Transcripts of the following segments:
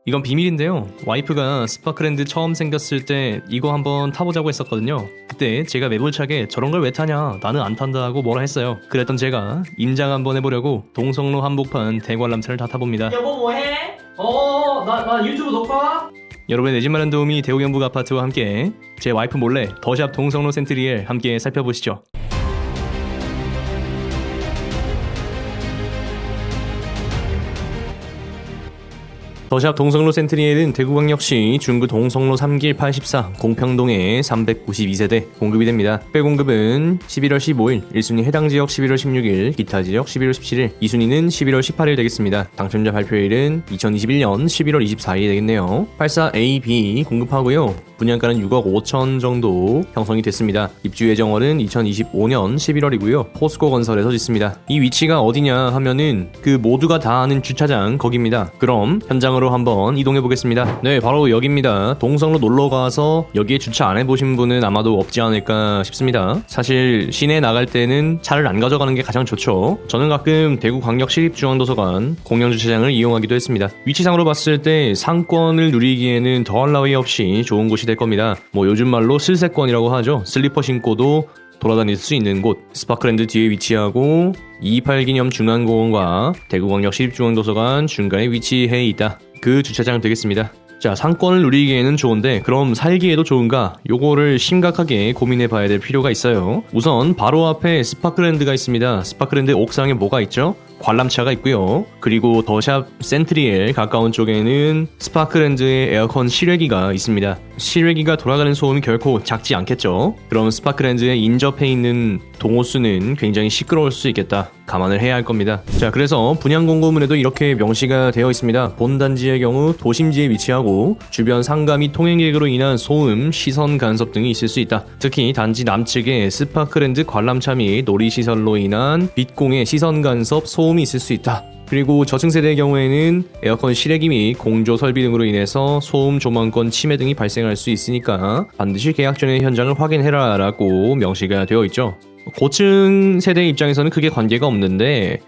이건 비밀인데요. 와이프가 스파크랜드 처음 생겼을 때 이거 한번 타보자고 했었거든요. 그때 제가 매몰차게 저런 걸 왜 타냐, 나는 안 탄다 하고 뭐라 했어요. 그랬던 제가 임장 한번 해보려고 동성로 한복판 대관람차를 다 타봅니다. 여보 뭐해? 나 유튜브 녹화? 여러분의 내 집 마련 도우미 대우경북 아파트와 함께 제 와이프 몰래 더샵 동성로 센트리엘 함께 살펴보시죠. 더샵 동성로 센트리엘은 대구광역시 중구 동성로 3길 84 공평동에 392세대 공급이 됩니다. 특별 공급은 11월 15일, 1순위 해당 지역 11월 16일, 기타 지역 11월 17일, 2순위는 11월 18일 되겠습니다. 당첨자 발표일은 2021년 11월 24일이 되겠네요. 84AB 공급하고요. 분양가는 6억 5천 정도 형성이 됐습니다. 입주 예정월은 2025년 11월이고요. 포스코 건설에서 짓습니다. 이 위치가 어디냐 하면은 그 모두가 다 아는 주차장 거기입니다. 그럼 현장으로 한번 이동해 보겠습니다. 네, 바로 여기입니다. 동성로 놀러 가서 여기에 주차 안 해보신 분은 아마도 없지 않을까 싶습니다. 사실 시내 나갈 때는 차를 안 가져가는 게 가장 좋죠. 저는 가끔 대구광역시립중앙도서관 공영주차장을 이용하기도 했습니다. 위치상으로 봤을 때 상권을 누리기에는 더할 나위 없이 좋은 곳이 될 겁니다. 뭐 요즘 말로 슬세권이라고 하죠. 슬리퍼 신고도 돌아다닐 수 있는 곳, 스파크랜드 뒤에 위치하고 228 기념 중앙공원과 대구광역시립중앙도서관 중간에 위치해 있다. 그 주차장 되겠습니다. 자, 상권을 누리기에는 좋은데 그럼 살기에도 좋은가? 요거를 심각하게 고민해 봐야 될 필요가 있어요. 우선 바로 앞에 스파크랜드가 있습니다. 스파크랜드 옥상에 뭐가 있죠? 관람차가 있고요. 그리고 더샵 센트리엘 가까운 쪽에는 스파크랜드의 에어컨 실외기가 있습니다. 실외기가 돌아가는 소음이 결코 작지 않겠죠. 그럼 스파크랜드에 인접해 있는 동호수는 굉장히 시끄러울 수 있겠다. 감안을 해야 할 겁니다. 자, 그래서 분양 공고문에도 이렇게 명시가 되어 있습니다. 본 단지의 경우 도심지에 위치하고 주변 상가 및 통행객으로 인한 소음, 시선 간섭 등이 있을 수 있다. 특히 단지 남측에 스파크랜드 관람차 및 놀이시설로 인한 빛공해 시선 간섭, 소음이 있을 수 있다. 그리고 저층 세대의 경우에는 에어컨 실외기 및 공조 설비 등으로 인해서 소음, 조망권 침해 등이 발생할 수 있으니까 반드시 계약 전에 현장을 확인해라 라고 명시가 되어 있죠. 고층 세대 입장에서는 크게 관계가 없는데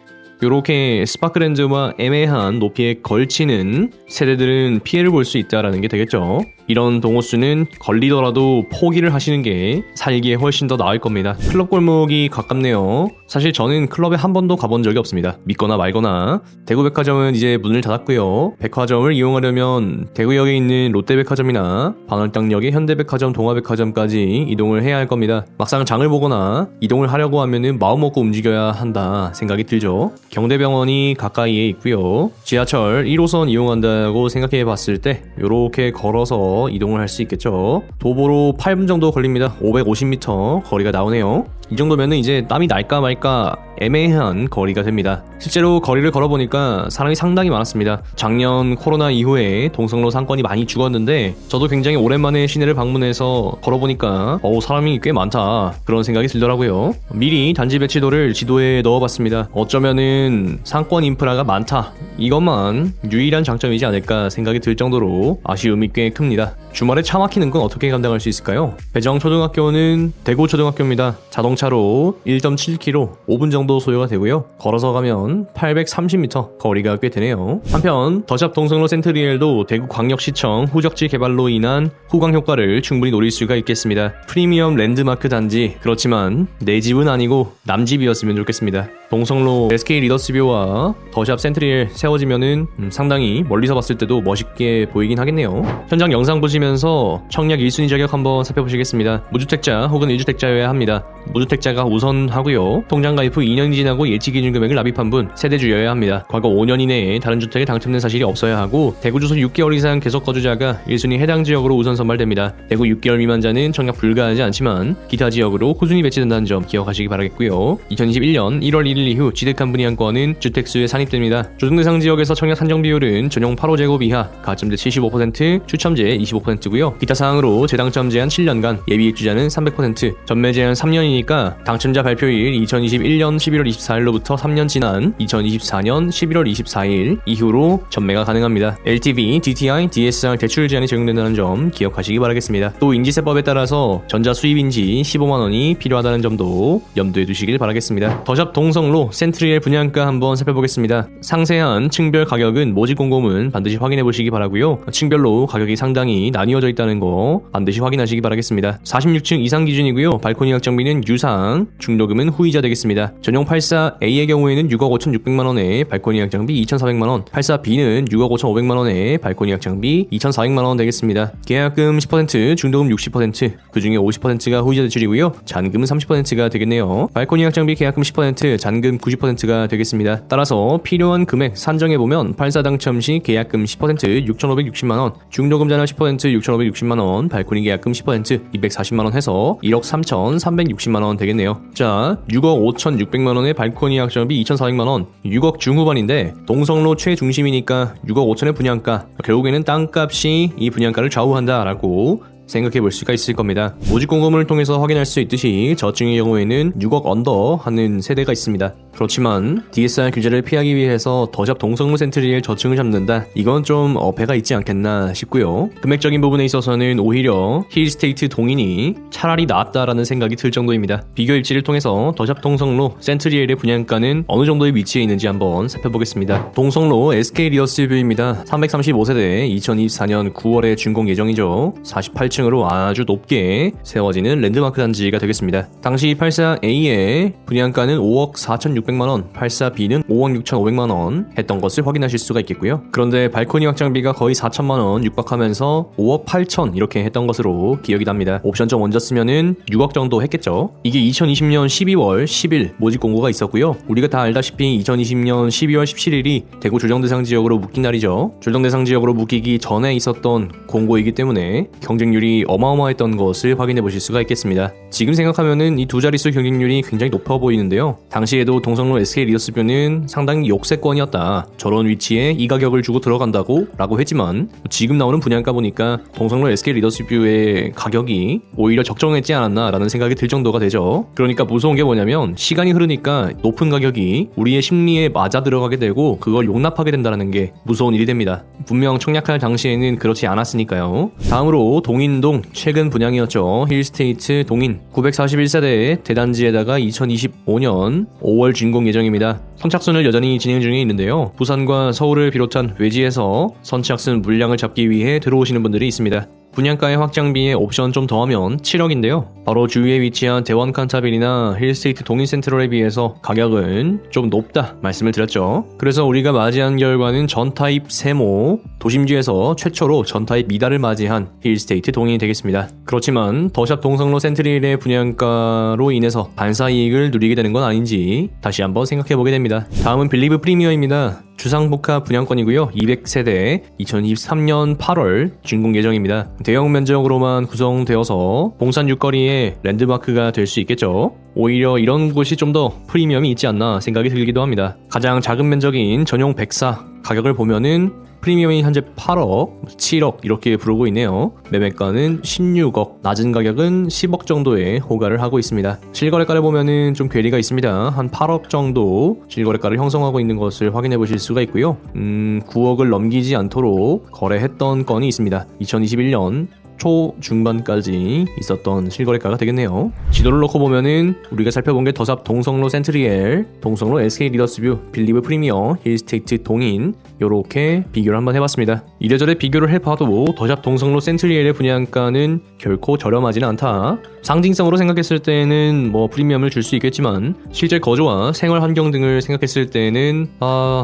요렇게 스파크랜드와 애매한 높이에 걸치는 세대들은 피해를 볼 수 있다라는 게 되겠죠. 이런 동호수는 걸리더라도 포기를 하시는 게 살기에 훨씬 더 나을 겁니다. 클럽 골목이 가깝네요. 사실 저는 클럽에 한 번도 가본 적이 없습니다. 믿거나 말거나. 대구백화점은 이제 문을 닫았고요. 백화점을 이용하려면 대구역에 있는 롯데백화점이나 반월당역의 현대백화점, 동아백화점까지 이동을 해야 할 겁니다. 막상 장을 보거나 이동을 하려고 하면은 마음 먹고 움직여야 한다 생각이 들죠. 경대병원이 가까이에 있고요. 지하철 1호선 이용한다고 생각해 봤을 때 이렇게 걸어서 이동을 할 수 있겠죠. 도보로 8분 정도 걸립니다. 550m 거리가 나오네요. 이 정도면은 이제 땀이 날까 말까 애매한 거리가 됩니다. 실제로 거리를 걸어보니까 사람이 상당히 많았습니다. 작년 코로나 이후에 동성로 상권이 많이 죽었는데 저도 굉장히 오랜만에 시내를 방문해서 걸어보니까 사람이 꽤 많다 그런 생각이 들더라고요. 미리 단지 배치도를 지도에 넣어봤습니다. 어쩌면은 상권 인프라가 많다 이것만 유일한 장점이지 않을까 생각이 들 정도로 아쉬움이 꽤 큽니다. 주말에 차 막히는 건 어떻게 감당할 수 있을까요? 배정초등학교는 대구초등학교입니다. 자동차로 1.7km 5분 정도 소요가 되고요. 걸어서 가면 830m 거리가 꽤 되네요. 한편 더샵 동성로 센트리엘도 대구광역시청 후적지 개발로 인한 후광 효과를 충분히 노릴 수가 있겠습니다. 프리미엄 랜드마크 단지, 그렇지만 내 집은 아니고 남 집이었으면 좋겠습니다. 동성로 SK 리더스뷰와 더샵 센트리엘 세워지면은 상당히 멀리서 봤을 때도 멋있게 보이긴 하겠네요. 현장 영상 보시면서 청약 1순위 자격 한번 살펴보시겠습니다. 무주택자 혹은 1주택자여야 합니다. 무주택자가 우선하고요. 통장 가입 후 2년이 지나고 예치 기준 금액을 납입한 분 세대주여야 합니다. 과거 5년 이내에 다른 주택에 당첨된 사실이 없어야 하고 대구 주소 6개월 이상 계속 거주자가 1순위 해당 지역으로 우선 선발됩니다. 대구 6개월 미만자는 청약 불가하지 않지만 기타 지역으로 후순위 배치된다는 점 기억하시기 바라겠고요. 2021년 1월 1일 이후 취득한 분양권은 주택수에 산입됩니다. 조정 대상 지역에서 청약 산정 비율은 전용 8호제곱 이하 가점제 75%, 추첨제 25%고요. 기타 사항으로 재당첨 제한 7년간, 예비 입주자는 300%, 전매 제한 3년이니 3년이니까 당첨자 발표일 2021년 11월 24일로부터 3년 지난 2024년 11월 24일 이후로 전매가 가능합니다. LTV, DTI, DSR 대출 제한이 적용된다는 점 기억하시기 바라겠습니다. 또 인지세법에 따라서 전자 수입인지 15만원이 필요하다는 점도 염두에 두시길 바라겠습니다. 더샵 동성로 센트리엘 분양가 한번 살펴보겠습니다. 상세한 층별 가격은 모집 공고문 반드시 확인해 보시기 바라고요. 층별로 가격이 상당히 나뉘어져 있다는 거 반드시 확인하시기 바라겠습니다. 46층 이상 기준이고요. 발코니 확장비는 유상, 중도금은 후이자 되겠습니다. 전용 84A의 경우에는 6억 5,600만원에 발코니 확장비 2,400만원, 84B는 6억 5,500만원에 발코니 확장비 2,400만원 되겠습니다. 계약금 10%, 중도금 60%, 그 중에 50%가 후이자 대출이고요. 잔금은 30%가 되겠네요. 발코니 확장비 계약금 10%, 잔금 90%가 되겠습니다. 따라서 필요한 금액 산정해보면 84 당첨 시 계약금 10% 6,560만원, 중도금 잔액 10% 6,560만원, 발코니 계약금 10% 240만원 해서 1억 3,360만원 되겠네요. 자, 6억 5,600만원의 발코니 확장비 2,400만원, 6억 중후반인데 동성로 최중심이니까 6억 5천의 분양가, 결국에는 땅값이 이 분양가를 좌우한다라고 생각해 볼 수가 있을 겁니다. 모집 공고문을 통해서 확인할 수 있듯이 저층의 경우에는 6억 언더 하는 세대가 있습니다. 그렇지만 DSR 규제를 피하기 위해서 더샵 동성로 센트리엘 저층을 잡는다? 이건 좀 어폐가 있지 않겠나 싶고요. 금액적인 부분에 있어서는 오히려 힐스테이트 동인이 차라리 낫다라는 생각이 들 정도입니다. 비교 입지를 통해서 더샵 동성로 센트리엘의 분양가는 어느 정도의 위치에 있는지 한번 살펴보겠습니다. 동성로 SK 리더스뷰입니다. 335세대 2024년 9월에 준공 예정이죠. 48층 으로 아주 높게 세워지는 랜드마크 단지가 되겠습니다. 당시 84A의 분양가는 5억 4,600만원, 84B는 5억 6,500만원 했던 것을 확인하실 수가 있겠고요. 그런데 발코니 확장비가 거의 4천만원 육박하면서 5억 8천 이렇게 했던 것으로 기억이 납니다. 옵션점 얹었으면은 6억 정도 했겠죠. 이게 2020년 12월 10일 모집 공고가 있었고요. 우리가 다 알다시피 2020년 12월 17일이 대구 조정대상 지역으로 묶인 날이죠. 조정대상 지역으로 묶이기 전에 있었던 공고이기 때문에 경쟁률이 어마어마했던 것을 확인해 보실 수가 있겠습니다. 지금 생각하면은 이 두 자릿수 경쟁률이 굉장히 높아 보이는데요. 당시에도 동성로 SK 리더스뷰는 상당히 역세권이었다. 저런 위치에 이 가격을 주고 들어간다고? 라고 했지만 지금 나오는 분양가 보니까 동성로 SK 리더스뷰의 가격이 오히려 적정했지 않았나 라는 생각이 들 정도가 되죠. 그러니까 무서운 게 뭐냐면 시간이 흐르니까 높은 가격이 우리의 심리에 맞아 들어가게 되고 그걸 용납하게 된다는 게 무서운 일이 됩니다. 분명 청약할 당시에는 그렇지 않았으니까요. 다음으로 동인동 최근 분양이었죠. 힐스테이트 동인 941세대의 대단지에다가 2025년 5월 준공 예정입니다. 선착순을 여전히 진행 중에 있는데요. 부산과 서울을 비롯한 외지에서 선착순 물량을 잡기 위해 들어오시는 분들이 있습니다. 분양가의 확장비에 옵션 좀 더하면 7억인데요. 바로 주위에 위치한 대원 칸타빌이나 힐스테이트 동인 센트럴에 비해서 가격은 좀 높다 말씀을 드렸죠. 그래서 우리가 맞이한 결과는 전타입 세모, 도심지에서 최초로 전타입 미달을 맞이한 힐스테이트 동인이 되겠습니다. 그렇지만 더샵 동성로 센트리엘의 분양가로 인해서 반사이익을 누리게 되는 건 아닌지 다시 한번 생각해보게 됩니다. 다음은 빌리브 프리미어입니다. 주상복합 분양권이고요. 200세대 2023년 8월 준공 예정입니다. 대형 면적으로만 구성되어서 봉산 육거리의 랜드마크가 될 수 있겠죠. 오히려 이런 곳이 좀 더 프리미엄이 있지 않나 생각이 들기도 합니다. 가장 작은 면적인 전용 104 가격을 보면은 프리미엄이 현재 8억, 7억 이렇게 부르고 있네요. 매매가는 16억, 낮은 가격은 10억 정도에 호가를 하고 있습니다. 실거래가를 보면은 좀 괴리가 있습니다. 한 8억 정도 실거래가를 형성하고 있는 것을 확인해 보실 수가 있고요. 9억을 넘기지 않도록 거래했던 건이 있습니다. 2021년 초중반까지 있었던 실거래가가 되겠네요. 지도를 놓고 보면은 우리가 살펴본 게 더샵 동성로 센트리엘, 동성로 SK 리더스뷰, 빌리브 프리미어, 힐스테이트 동인 요렇게 비교를 한번 해봤습니다. 이래저래 비교를 해봐도 더샵 동성로 센트리엘의 분양가는 결코 저렴하지는 않다. 상징성으로 생각했을 때는 뭐 프리미엄을 줄 수 있겠지만 실제 거주와 생활 환경 등을 생각했을 때는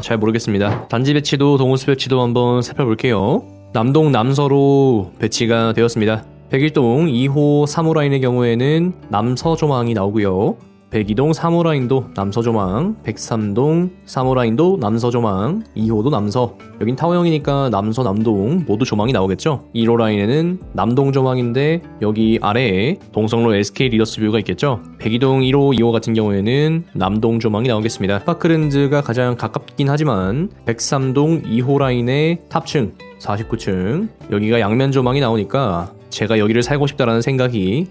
잘 모르겠습니다. 단지 배치도 동호수 배치도 한번 살펴볼게요. 남동 남서로 배치가 되었습니다. 101동 2호 3호 라인의 경우에는 남서 조망이 나오고요. 102동 3호 라인도 남서 조망, 103동 3호 라인도 남서 조망, 2호도 남서. 여긴 타워형이니까 남서 남동 모두 조망이 나오겠죠. 1호 라인에는 남동 조망인데 여기 아래에 동성로 SK 리더스뷰가 있겠죠. 102동 1호 2호 같은 경우에는 남동 조망이 나오겠습니다. 파크랜드가 가장 가깝긴 하지만 103동 2호 라인의 탑층 49층 여기가 양면 조망이 나오니까 제가 여기를 살고 싶다라는 생각이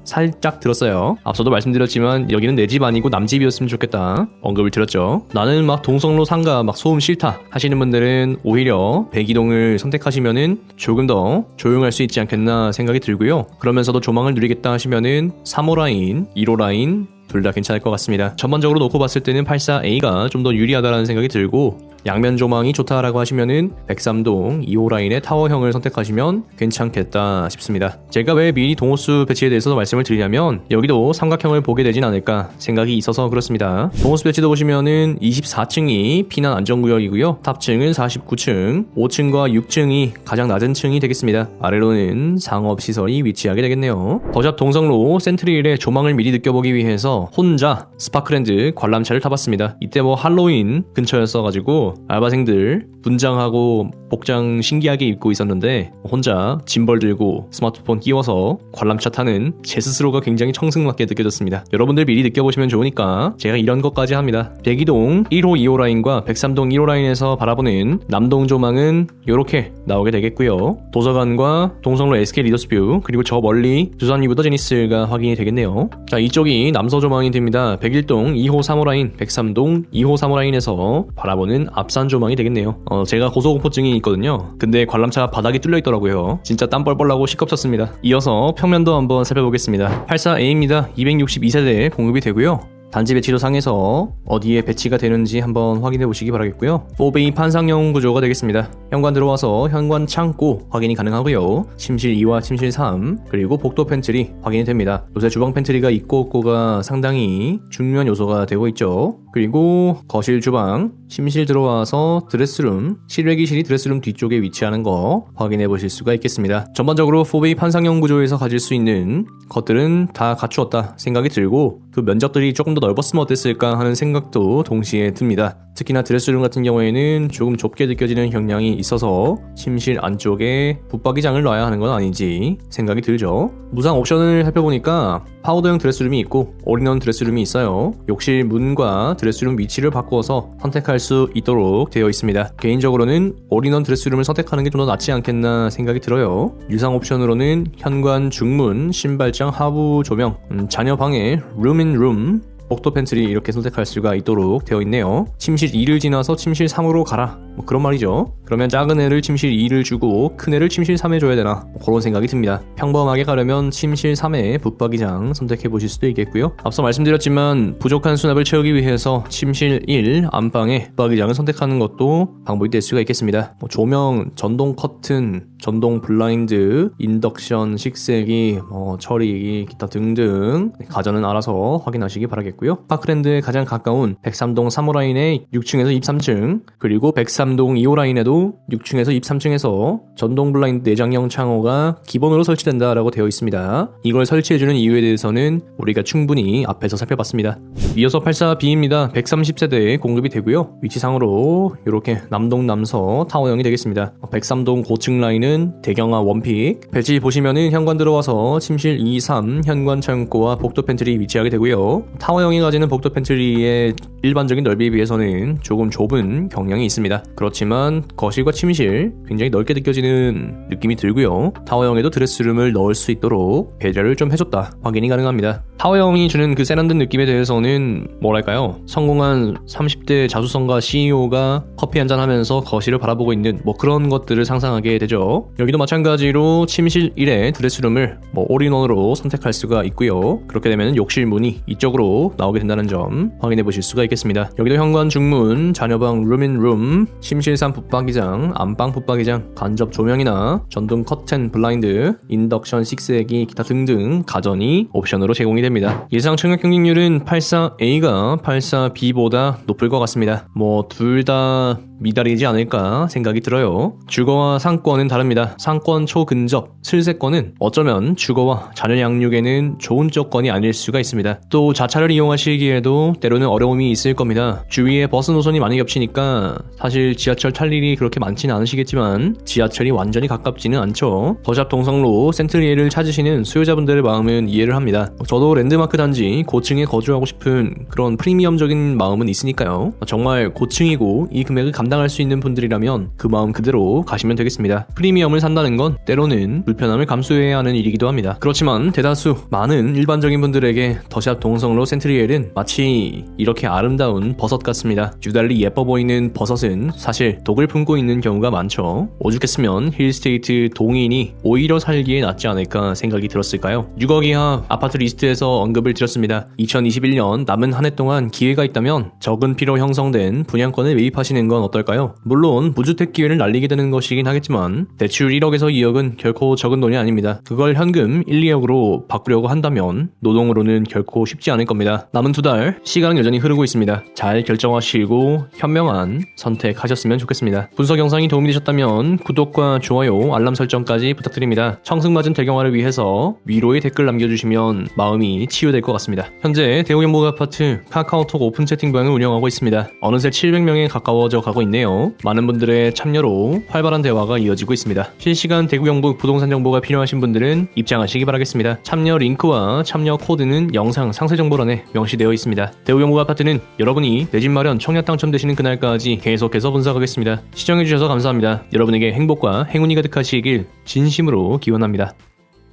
살짝 들었어요. 앞서도 말씀드렸지만 여기는 내 집 아니고 남 집이었으면 좋겠다 언급을 드렸죠. 나는 막 동성로 상가 막 소음 싫다 하시는 분들은 오히려 백이동을 선택하시면은 조금 더 조용할 수 있지 않겠나 생각이 들고요. 그러면서도 조망을 누리겠다 하시면은 3호 라인, 1호 라인 둘 다 괜찮을 것 같습니다. 전반적으로 놓고 봤을 때는 84A가 좀 더 유리하다라는 생각이 들고, 양면 조망이 좋다라고 하시면은 103동 2호 라인의 타워형을 선택하시면 괜찮겠다 싶습니다. 제가 왜 미리 동호수 배치에 대해서 말씀을 드리냐면 여기도 삼각형을 보게 되진 않을까 생각이 있어서 그렇습니다. 동호수 배치도 보시면은 24층이 피난 안전구역이고요. 탑층은 49층, 5층과 6층이 가장 낮은 층이 되겠습니다. 아래로는 상업시설이 위치하게 되겠네요. 더샵 동성로 센트리힐의 조망을 미리 느껴보기 위해서 혼자 스파크랜드 관람차를 타봤습니다. 이때 뭐 할로윈 근처였어가지고 알바생들 분장하고 복장 신기하게 입고 있었는데 혼자 짐벌 들고 스마트폰 끼워서 관람차 타는 제 스스로가 굉장히 청승맞게 느껴졌습니다. 여러분들 미리 느껴보시면 좋으니까 제가 이런 것까지 합니다. 백이동 1호 2호 라인과 103동 1호 라인에서 바라보는 남동 조망은 이렇게 나오게 되겠고요. 도서관과 동성로 SK 리더스뷰, 그리고 저 멀리 두산 리브 더 제니스가 확인이 되겠네요. 자, 이쪽이 남서 조망이 됩니다. 101동 2호 3호 라인, 103동 2호 3호 라인에서 바라보는 앞산 조망이 되겠네요. 제가 고소공포증이 있거든요. 근데 관람차 바닥이 뚫려 있더라고요. 진짜 땀 뻘뻘 나고 시겁쳤습니다. 이어서 평면도 한번 살펴보겠습니다. 84A입니다. 262세대 공급이 되고요. 단지 배치도 상에서 어디에 배치가 되는지 한번 확인해 보시기 바라겠고요. 4베이 판상형 구조가 되겠습니다. 현관 들어와서 현관 창고 확인이 가능하고요. 침실 2와 침실 3, 그리고 복도 팬트리 확인이 됩니다. 요새 주방 팬트리가 있고 없고가 상당히 중요한 요소가 되고 있죠. 그리고 거실, 주방, 침실 들어와서 드레스룸, 실외기실이 드레스룸 뒤쪽에 위치하는 거 확인해 보실 수가 있겠습니다. 전반적으로 4베이 판상형 구조에서 가질 수 있는 것들은 다 갖추었다 생각이 들고, 그 면적들이 조금 더 넓었으면 어땠을까 하는 생각도 동시에 듭니다. 특히나 드레스룸 같은 경우에는 조금 좁게 느껴지는 경향이 있어서 침실 안쪽에 붙박이장을 놔야 하는 건 아닌지 생각이 들죠. 무상 옵션을 살펴보니까 파우더형 드레스룸이 있고 올인원 드레스룸이 있어요. 욕실 문과 드레스룸 위치를 바꿔서 선택할 수 있도록 되어 있습니다. 개인적으로는 올인원 드레스룸을 선택하는 게 좀 더 낫지 않겠나 생각이 들어요. 유상 옵션으로는 현관 중문, 신발장 하부 조명, 자녀 방에 룸인룸, 복도 팬트리 이렇게 선택할 수가 있도록 되어 있네요. 침실 2를 지나서 침실 3으로 가라, 뭐 그런 말이죠. 그러면 작은 애를 침실 2를 주고 큰 애를 침실 3에 줘야 되나, 뭐 그런 생각이 듭니다. 평범하게 가려면 침실 3에 붙박이장 선택해 보실 수도 있겠고요. 앞서 말씀드렸지만 부족한 수납을 채우기 위해서 침실 1 안방에 붙박이장을 선택하는 것도 방법이 될 수가 있겠습니다. 뭐 조명, 전동 커튼, 전동 블라인드, 인덕션, 식세기, 처리기, 기타 등등 가전은 알아서 확인하시기 바라겠고요. 파크랜드에 가장 가까운 103동 3호 라인의 6층에서 23층, 그리고 103동 2호 라인에도 6층에서 23층에서 전동 블라인드 내장형 창호가 기본으로 설치된다라고 되어 있습니다. 이걸 설치해주는 이유에 대해서는 우리가 충분히 앞에서 살펴봤습니다. 이어서 84B입니다. 130세대에 공급이 되고요. 위치상으로 이렇게 남동 남서 타워형이 되겠습니다. 103동 고층 라인은 대경화 원픽, 배치 보시면은 현관 들어와서 침실 2, 3 현관 창고와 복도 팬트리 위치하게 되고요. 타워형이 가지는 복도 팬트리의 일반적인 넓이에 비해서는 조금 좁은 경향이 있습니다. 그렇지만 거실과 침실 굉장히 넓게 느껴지는 느낌이 들고요. 타워형에도 드레스룸을 넣을 수 있도록 배려를 좀 해줬다 확인이 가능합니다. 타워형이 주는 그 세련된 느낌에 대해서는 뭐랄까요, 성공한 30대 자수성가 CEO가 커피 한잔 하면서 거실을 바라보고 있는 뭐 그런 것들을 상상하게 되죠. 여기도 마찬가지로 침실 1에 드레스룸을 올인원으로 선택할 수가 있고요. 그렇게 되면 욕실 문이 이쪽으로 나오게 된다는 점 확인해 보실 수가 있겠습니다. 여기도 현관 중문, 자녀방 룸인룸, 침실 3 붙박이장, 안방 붙박이장, 간접 조명이나 전동 커튼, 블라인드, 인덕션, 식세기, 기타 등등 가전이 옵션으로 제공이 됩니다. 예상 청약 경쟁률은 84A가 84B보다 높을 것 같습니다. 둘 다 미달이지 않을까 생각이 들어요. 주거와 상권은 다릅니다. 상권 초근접, 슬세권은 어쩌면 주거와 자녀 양육에는 좋은 조건이 아닐 수가 있습니다. 또 자차를 이용하시기에도 때로는 어려움이 있을 겁니다. 주위에 버스 노선이 많이 겹치니까 사실 지하철 탈 일이 그렇게 많지는 않으시겠지만 지하철이 완전히 가깝지는 않죠. 더샵 동성로 센트리엘을 찾으시는 수요자분들의 마음은 이해를 합니다. 저도 랜드마크 단지 고층에 거주하고 싶은 그런 프리미엄적인 마음은 있으니까요. 정말 고층이고 이 금액을 감당할 수 있는 분들이라면 그 마음 그대로 가시면 되겠습니다. 프리미엄을 산다는 건 때로는 불편함을 감수해야 하는 일이기도 합니다. 그렇지만 대다수 많은 일반적인 분들에게 더샵 동성로 센트리엘은 마치 이렇게 아름다운 버섯 같습니다. 유달리 예뻐 보이는 버섯은 사실 독을 품고 있는 경우가 많죠. 오죽했으면 힐스테이트 동인이 오히려 살기에 낫지 않을까 생각이 들었을까요? 6억 이하 아파트 리스트에서 언급을 드렸습니다. 2021년 남은 한 해 동안 기회가 있다면 적은 피로 형성된 분양권을 매입하시는 건 어떨까요? 물론 무주택 기회를 날리게 되는 것이긴 하겠지만 대출 1억에서 2억은 결코 적은 돈이 아닙니다. 그걸 현금 1, 2억으로 바꾸려고 한다면 노동으로는 결코 쉽지 않을 겁니다. 남은 2달 시간은 여전히 흐르고 있습니다. 잘 결정하시고 현명한 선택하셨으면 좋겠습니다. 분석 영상이 도움이 되셨다면 구독과 좋아요, 알람 설정까지 부탁드립니다. 청승맞은 대경화를 위해서 위로의 댓글 남겨주시면 마음이 치유될 것 같습니다. 현재 대우경북 아파트 카카오톡 오픈 채팅방을 운영하고 있습니다. 어느새 700명에 가까워져 가고 있네요. 많은 분들의 참여로 활발한 대화가 이어지고 있습니다. 실시간 대구경북 부동산 정보가 필요하신 분들은 입장하시기 바라겠습니다. 참여 링크와 참여 코드는 영상 상세 정보란에 명시되어 있습니다. 대우경북 아파트는 여러분이 내 집 마련 청약 당첨되시는 그날까지 계속해서 분석하겠습니다. 시청해주셔서 감사합니다. 여러분에게 행복과 행운이 가득하시길 진심으로 기원합니다.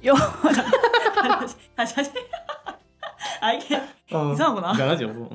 요 다시 아 이게 이상하구나. 이상하죠.